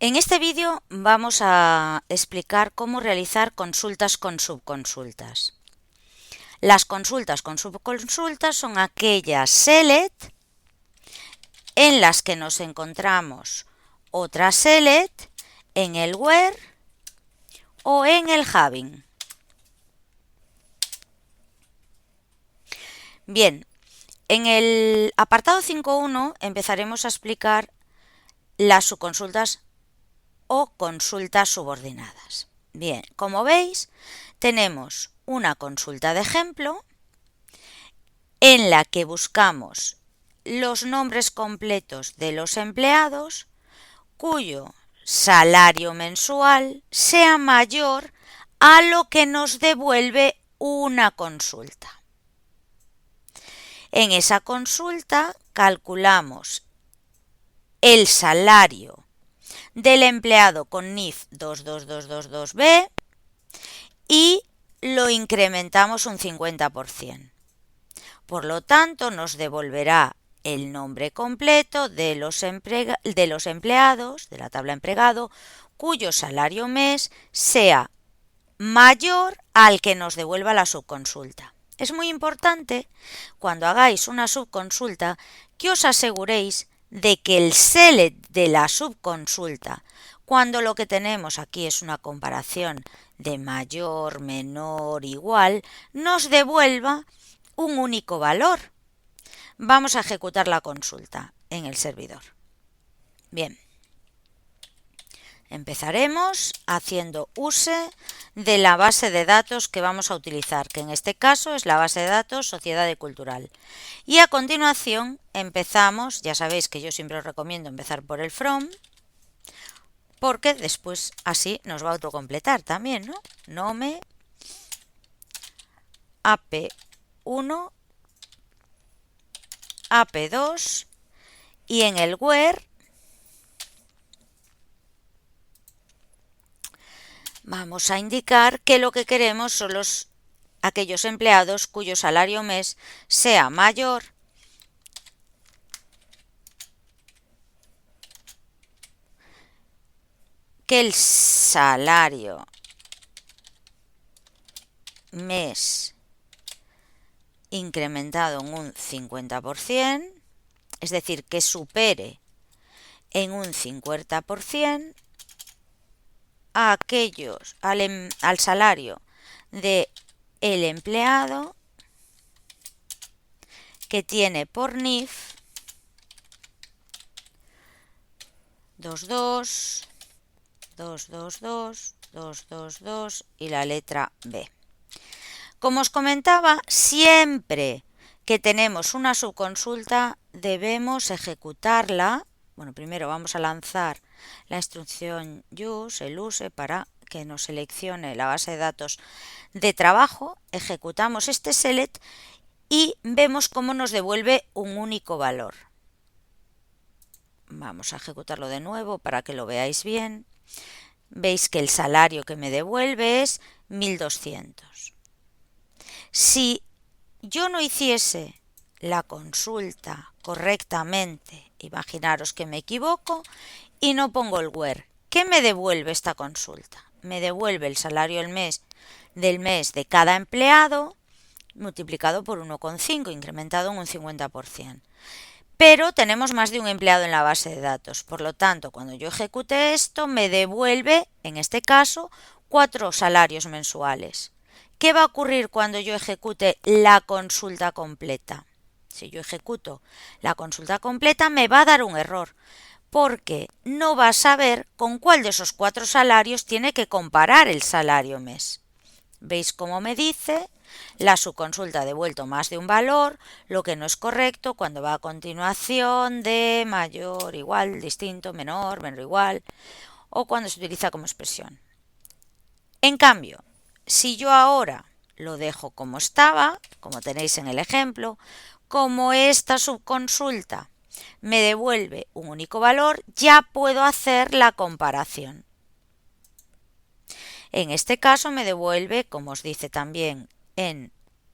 En este vídeo vamos a explicar cómo realizar consultas con subconsultas. Las consultas con subconsultas son aquellas select en las que nos encontramos otra select en el where o en el having. Bien, en el apartado 5.1 empezaremos a explicar las subconsultas o consultas subordinadas. Bien, como veis, tenemos una consulta de ejemplo en la que buscamos los nombres completos de los empleados cuyo salario mensual sea mayor a lo que nos devuelve una consulta. En esa consulta calculamos el salario del empleado con NIF 22222B y lo incrementamos un 50%. Por lo tanto, nos devolverá el nombre completo de los empleados, de la tabla empleado, cuyo salario mes sea mayor al que nos devuelva la subconsulta. Es muy importante, cuando hagáis una subconsulta, que os aseguréis de que el select de la subconsulta, cuando lo que tenemos aquí es una comparación de mayor, menor, igual, nos devuelva un único valor. Vamos a ejecutar la consulta en el servidor. Bien. Empezaremos haciendo use de la base de datos que vamos a utilizar, que en este caso es la base de datos Sociedad y Cultural. Y a continuación empezamos, ya sabéis que yo siempre os recomiendo empezar por el from, porque después así nos va a autocompletar también, ¿no? Nome AP1, AP2 y en el where vamos a indicar que lo que queremos son aquellos empleados cuyo salario mes sea mayor que el salario mes incrementado en un 50%, es decir, que supere en un 50% a aquellos al salario del empleado que tiene por NIF 22, 222, 222 y la letra B. Como os comentaba, siempre que tenemos una subconsulta debemos ejecutarla. Bueno, primero vamos a lanzar la instrucción use, el use, para que nos seleccione la base de datos de trabajo. Ejecutamos este select y vemos cómo nos devuelve un único valor. Vamos a ejecutarlo de nuevo para que lo veáis bien. Veis que el salario que me devuelve es 1200. Si yo no hiciese la consulta correctamente, imaginaros que me equivoco y no pongo el where, ¿qué me devuelve esta consulta? Me devuelve el salario del mes de cada empleado multiplicado por 1,5, incrementado en un 50%. Pero tenemos más de un empleado en la base de datos. Por lo tanto, cuando yo ejecute esto, me devuelve, en este caso, 4 salarios mensuales. ¿Qué va a ocurrir cuando yo ejecute la consulta completa? Si yo ejecuto la consulta completa, me va a dar un error, porque no va a saber con cuál de esos 4 salarios tiene que comparar el salario mes. ¿Veis cómo me dice? La subconsulta ha devuelto más de un valor, lo que no es correcto cuando va a continuación de mayor, igual, distinto, menor, menor, igual, o cuando se utiliza como expresión. En cambio, si yo ahora lo dejo como estaba, como tenéis en el ejemplo, como esta subconsulta me devuelve un único valor, ya puedo hacer la comparación. En este caso me devuelve, como os dice también en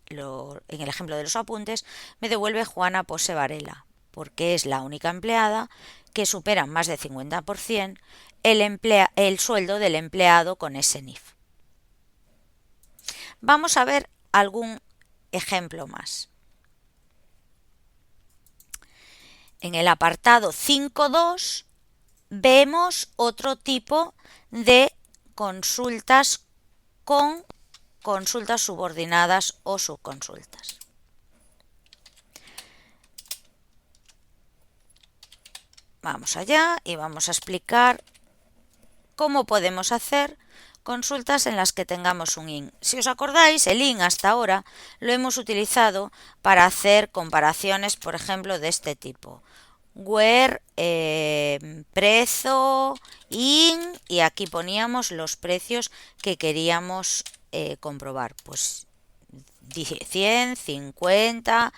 el ejemplo de los apuntes, me devuelve Juana Pose Varela, porque es la única empleada que superan más de 50% el sueldo del empleado con ese NIF. Vamos a ver algún ejemplo más. En el apartado 5.2 vemos otro tipo de consultas con consultas subordinadas o subconsultas. Vamos allá y vamos a explicar cómo podemos hacer consultas en las que tengamos un IN. Si os acordáis, el IN hasta ahora lo hemos utilizado para hacer comparaciones, por ejemplo, de este tipo. Where, precio, IN, y aquí poníamos los precios que queríamos comprobar. Pues 100, 50,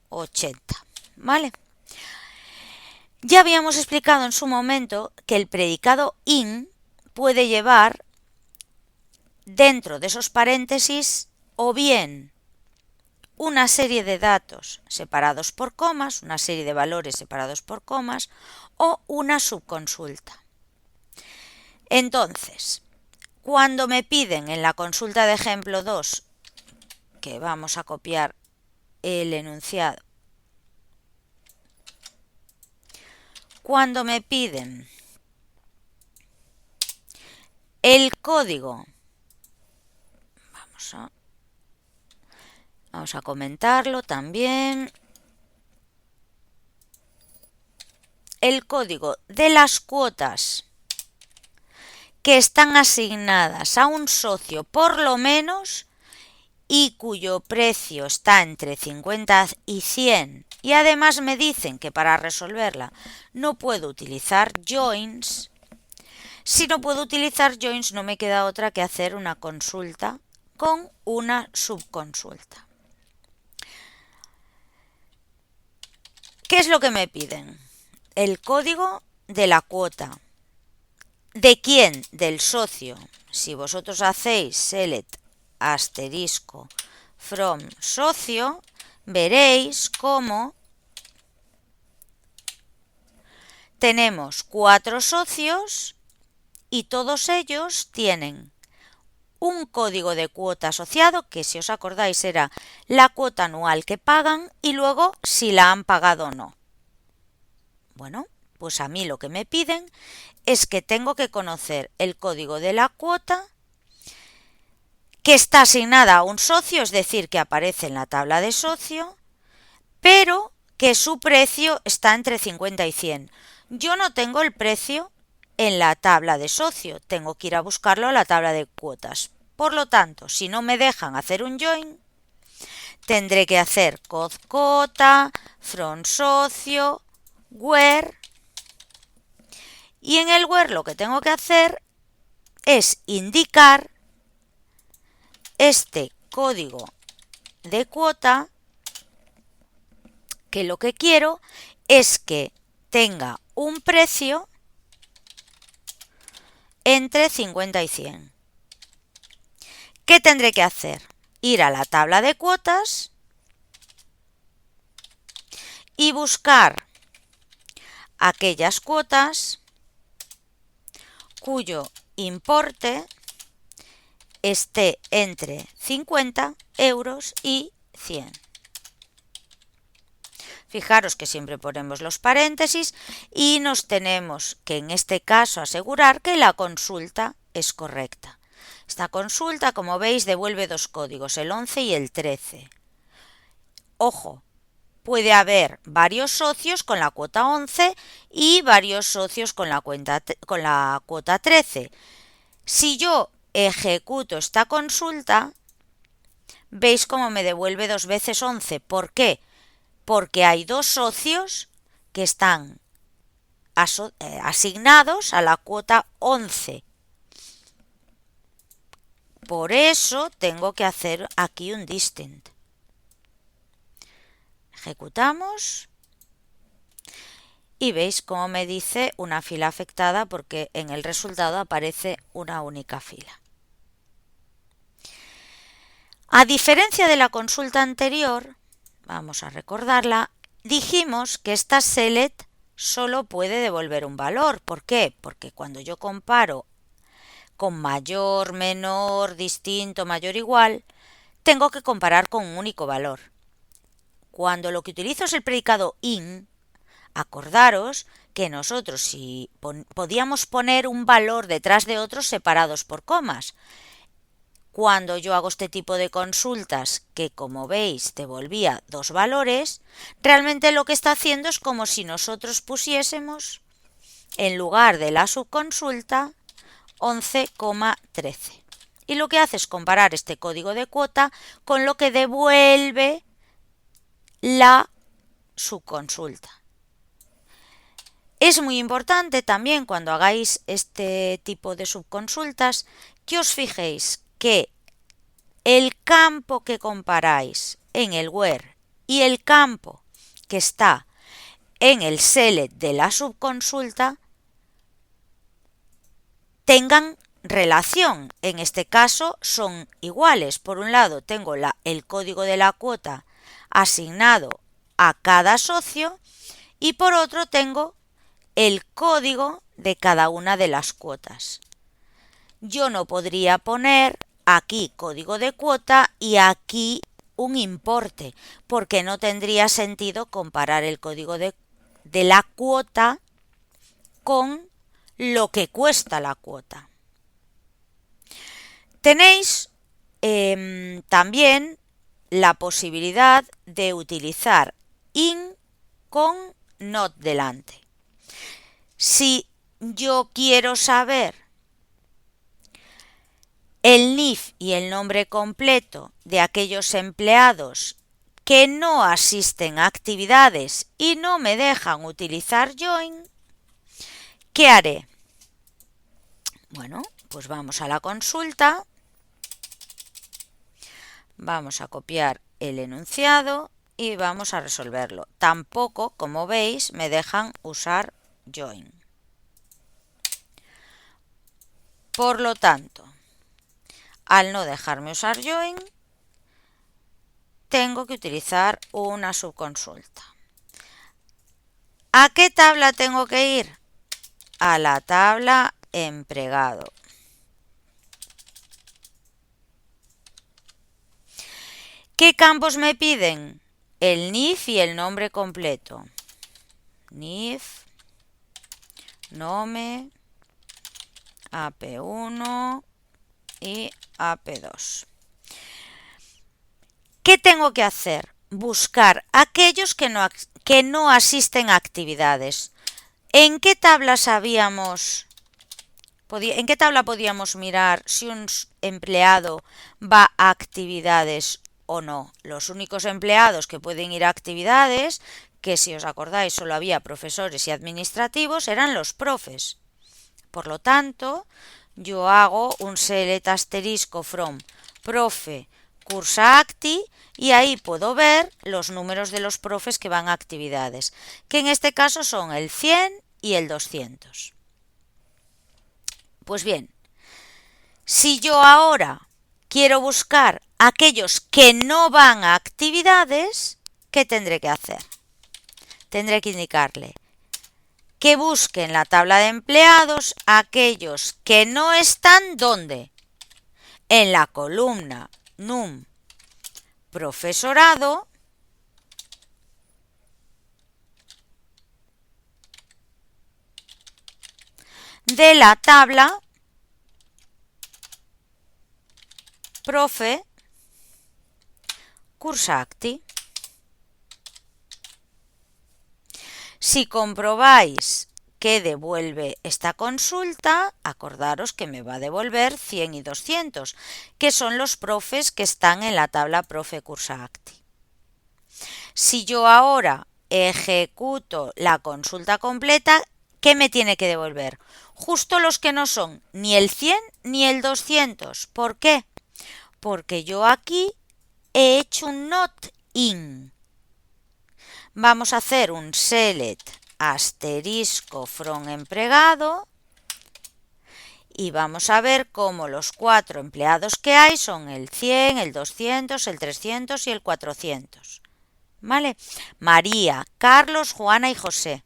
80, ¿vale? Ya habíamos explicado en su momento que el predicado IN puede llevar dentro de esos paréntesis o bien una serie de datos separados por comas, una serie de valores separados por comas, o una subconsulta. Entonces, cuando me piden en la consulta de ejemplo 2, que vamos a copiar el enunciado, cuando me piden el código, vamos a comentarlo también, el código de las cuotas que están asignadas a un socio por lo menos y cuyo precio está entre 50 y 100, y además me dicen que para resolverla no puedo utilizar joins. Si no puedo utilizar joins, no me queda otra que hacer una consulta con una subconsulta. ¿Qué es lo que me piden? El código de la cuota. ¿De quién? Del socio. Si vosotros hacéis select asterisco from socio, veréis cómo tenemos 4 socios y todos ellos tienen un código de cuota asociado, que si os acordáis era la cuota anual que pagan y luego si la han pagado o no. Bueno, pues a mí lo que me piden es que tengo que conocer el código de la cuota que está asignada a un socio, es decir, que aparece en la tabla de socio, pero que su precio está entre 50 y 100. Yo no tengo el precio en la tabla de socio, tengo que ir a buscarlo a la tabla de cuotas. Por lo tanto, si no me dejan hacer un join, tendré que hacer cod-cota, from socio, where, y en el where lo que tengo que hacer es indicar este código de cuota, que lo que quiero es que tenga un precio entre 50 y 100. ¿Qué tendré que hacer? Ir a la tabla de cuotas y buscar aquellas cuotas cuyo importe esté entre 50 euros y 100. Fijaros que siempre ponemos los paréntesis y nos tenemos que en este caso asegurar que la consulta es correcta. Esta consulta, como veis, devuelve 2 códigos, el 11 y el 13. Ojo, puede haber varios socios con la cuota 11 y varios socios con la cuota 13. Si yo ejecuto esta consulta, veis cómo me devuelve 2 veces 11. ¿Por qué? Porque hay 2 socios que están asignados a la cuota 11. Por eso tengo que hacer aquí un distinct. Ejecutamos y veis cómo me dice una fila afectada porque en el resultado aparece una única fila. A diferencia de la consulta anterior, vamos a recordarla, dijimos que esta select solo puede devolver un valor. ¿Por qué? Porque cuando yo comparo con mayor, menor, distinto, mayor, igual, tengo que comparar con un único valor. Cuando lo que utilizo es el predicado in, acordaros que nosotros si podíamos poner un valor detrás de otros separados por comas. Cuando yo hago este tipo de consultas, que como veis devolvía dos valores, realmente lo que está haciendo es como si nosotros pusiésemos, en lugar de la subconsulta, 11,13. Y lo que hace es comparar este código de cuota con lo que devuelve la subconsulta. Es muy importante también cuando hagáis este tipo de subconsultas que os fijéis que el campo que comparáis en el where y el campo que está en el select de la subconsulta tengan relación. En este caso son iguales. Por un lado tengo el código de la cuota asignado a cada socio y por otro tengo el código de cada una de las cuotas. Yo no podría poner aquí código de cuota y aquí un importe, porque no tendría sentido comparar el código de la cuota con lo que cuesta la cuota. Tenéis también la posibilidad de utilizar in con not delante. Si yo quiero saber el NIF y el nombre completo de aquellos empleados que no asisten a actividades y no me dejan utilizar join, ¿qué haré? Bueno, pues vamos a la consulta, vamos a copiar el enunciado y vamos a resolverlo. Tampoco, como veis, me dejan usar join. Por lo tanto, al no dejarme usar join, tengo que utilizar una subconsulta. ¿A qué tabla tengo que ir? A la tabla empleado. ¿Qué campos me piden? El NIF y el nombre completo. NIF, nome, AP1 y AP2. ¿Qué tengo que hacer? Buscar aquellos que no asisten a actividades. ¿En qué tabla podíamos mirar si un empleado va a actividades o no? Los únicos empleados que pueden ir a actividades, que si os acordáis solo había profesores y administrativos, eran los profes. Por lo tanto, yo hago un select asterisco from profe cursa acti y ahí puedo ver los números de los profes que van a actividades, que en este caso son el 100 y el 200. Pues bien, si yo ahora quiero buscar aquellos que no van a actividades, ¿qué tendré que hacer? Tendré que indicarle que busque en la tabla de empleados aquellos que no están ¿dónde? En la columna num profesorado de la tabla profe cursa acti. Si comprobáis que devuelve esta consulta, acordaros que me va a devolver 100 y 200, que son los profes que están en la tabla profe cursa acti. Si yo ahora ejecuto la consulta completa, ¿qué me tiene que devolver? Justo los que no son ni el 100 ni el 200. ¿Por qué? Porque yo aquí he hecho un not in. Vamos a hacer un select asterisco from empleado y vamos a ver cómo los 4 empleados que hay son el 100, el 200, el 300 y el 400. ¿Vale? María, Carlos, Juana y José.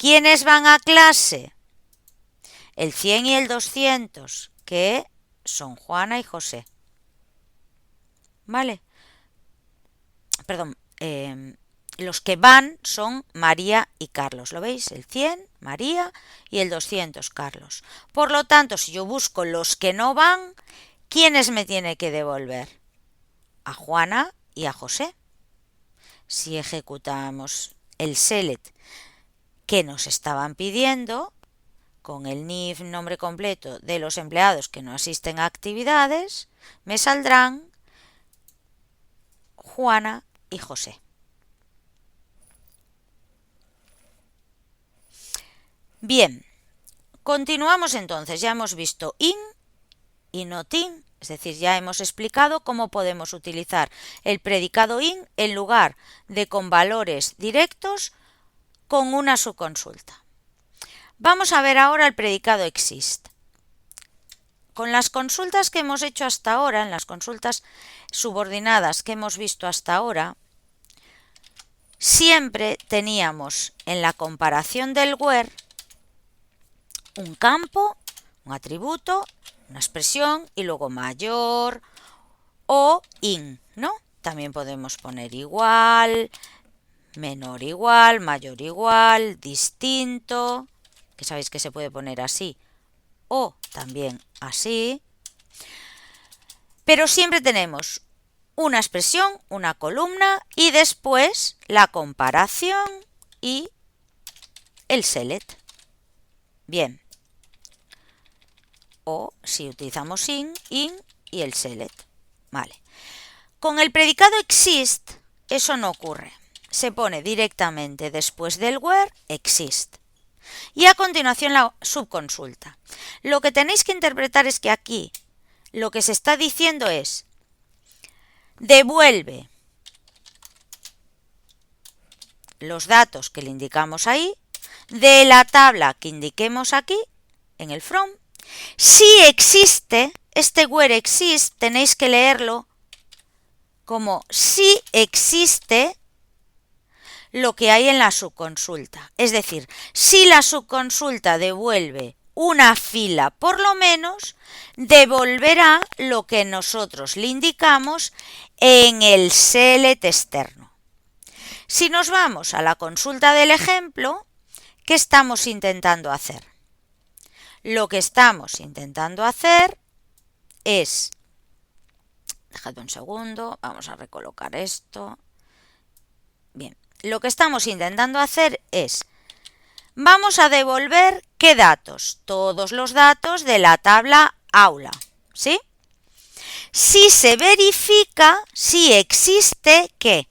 ¿Quiénes van a clase? El 100 y el 200, que son Juana y José. ¿Vale? Perdón, los que van son María y Carlos. ¿Lo veis? El 100, María, y el 200, Carlos. Por lo tanto, si yo busco los que no van, ¿quiénes me tiene que devolver? A Juana y a José. Si ejecutamos el select que nos estaban pidiendo, con el NIF, nombre completo de los empleados que no asisten a actividades, me saldrán Juana y José. Bien, continuamos entonces. Ya hemos visto in y not in, es decir, ya hemos explicado cómo podemos utilizar el predicado in en lugar de con valores directos con una subconsulta. Vamos a ver ahora el predicado exist. Con las consultas que hemos hecho hasta ahora, en las consultas subordinadas que hemos visto hasta ahora, siempre teníamos en la comparación del where un campo, un atributo, una expresión y luego mayor o in, ¿no? También podemos poner igual, menor igual, mayor igual, distinto, que sabéis que se puede poner así o también así. Pero siempre tenemos una expresión, una columna y después la comparación y el select. Bien. O si utilizamos in y el select. Vale. Con el predicado exist eso no ocurre. Se pone directamente después del where exist. Y a continuación la subconsulta. Lo que tenéis que interpretar es que aquí lo que se está diciendo es devuelve los datos que le indicamos ahí de la tabla que indiquemos aquí en el from. Si existe, este where exist tenéis que leerlo como si existe lo que hay en la subconsulta. Es decir, si la subconsulta devuelve una fila por lo menos, devolverá lo que nosotros le indicamos en el select externo. Si nos vamos a la consulta del ejemplo, ¿qué estamos intentando hacer? Lo que estamos intentando hacer es, dejadme un segundo, vamos a recolocar esto. Bien, lo que estamos intentando hacer es, vamos a devolver ¿qué datos? Todos los datos de la tabla aula, ¿sí? Si se verifica, si existe, ¿qué?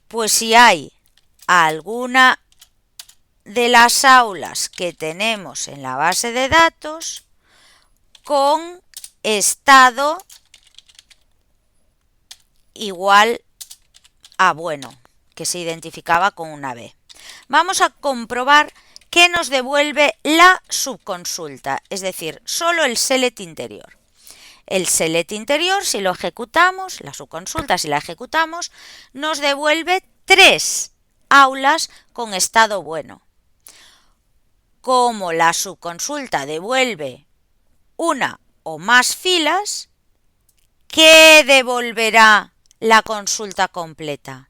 Pues si hay alguna de las aulas que tenemos en la base de datos con estado igual a bueno, que se identificaba con una B. Vamos a comprobar que nos devuelve la subconsulta, es decir, solo el select interior. El select interior, si lo ejecutamos, la subconsulta, si la ejecutamos, nos devuelve 3 aulas con estado bueno. Como la subconsulta devuelve una o más filas, ¿qué devolverá la consulta completa?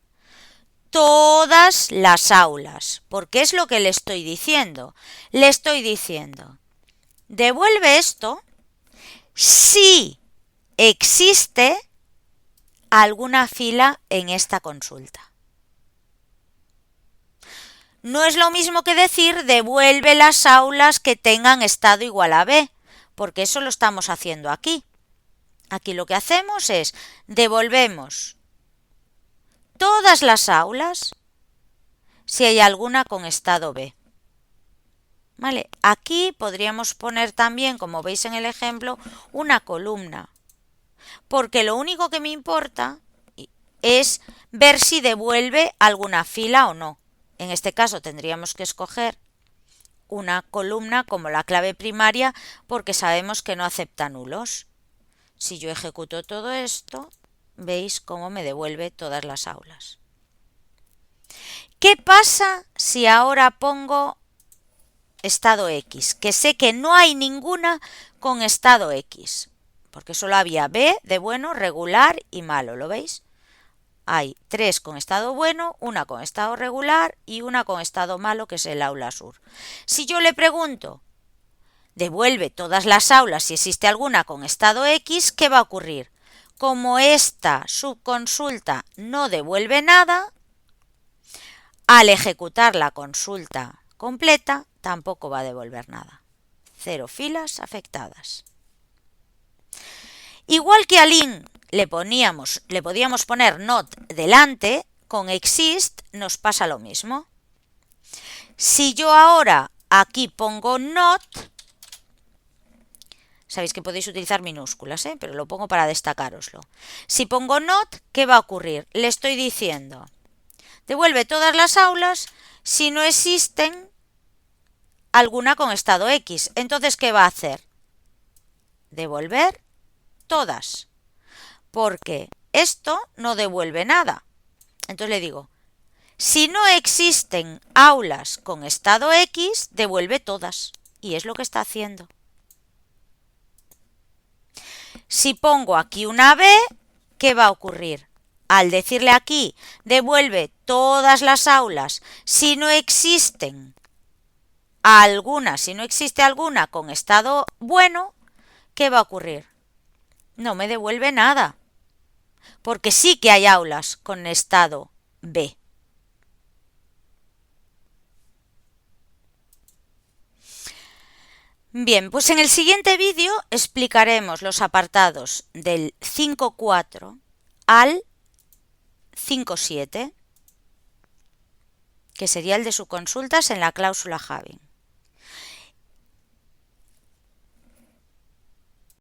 Todas las aulas, porque es lo que le estoy diciendo. Le estoy diciendo, devuelve esto si existe alguna fila en esta consulta. No es lo mismo que decir devuelve las aulas que tengan estado igual a B, porque eso lo estamos haciendo aquí. Aquí lo que hacemos es devolvemos todas las aulas si hay alguna con estado B. ¿Vale? Aquí podríamos poner también, como veis en el ejemplo, una columna, porque lo único que me importa es ver si devuelve alguna fila o no. En este caso tendríamos que escoger una columna como la clave primaria porque sabemos que no acepta nulos. Si yo ejecuto todo esto, veis cómo me devuelve todas las aulas. ¿Qué pasa si ahora pongo estado X? Que sé que no hay ninguna con estado X, porque solo había B de bueno, regular y malo, ¿lo veis? Hay 3 con estado bueno, una con estado regular y una con estado malo, que es el aula sur. Si yo le pregunto, devuelve todas las aulas si existe alguna con estado X, ¿qué va a ocurrir? Como esta subconsulta no devuelve nada, al ejecutar la consulta completa tampoco va a devolver nada. 0 filas afectadas. Igual que a ling le podíamos poner not delante, con exist nos pasa lo mismo. Si yo ahora aquí pongo not, sabéis que podéis utilizar minúsculas, pero lo pongo para destacároslo. Si pongo not, ¿qué va a ocurrir? Le estoy diciendo, devuelve todas las aulas si no existen alguna con estado X. Entonces, ¿qué va a hacer? Devolver todas, porque esto no devuelve nada. Entonces le digo, si no existen aulas con estado X, devuelve todas. Y es lo que está haciendo. Si pongo aquí una B, ¿qué va a ocurrir? Al decirle aquí, devuelve todas las aulas si no existen alguna, si no existe alguna con estado bueno, ¿qué va a ocurrir? No me devuelve nada, porque sí que hay aulas con estado B. Bien, pues en el siguiente vídeo explicaremos los apartados del 5.4 al 5.7, que sería el de subconsultas en la cláusula Having.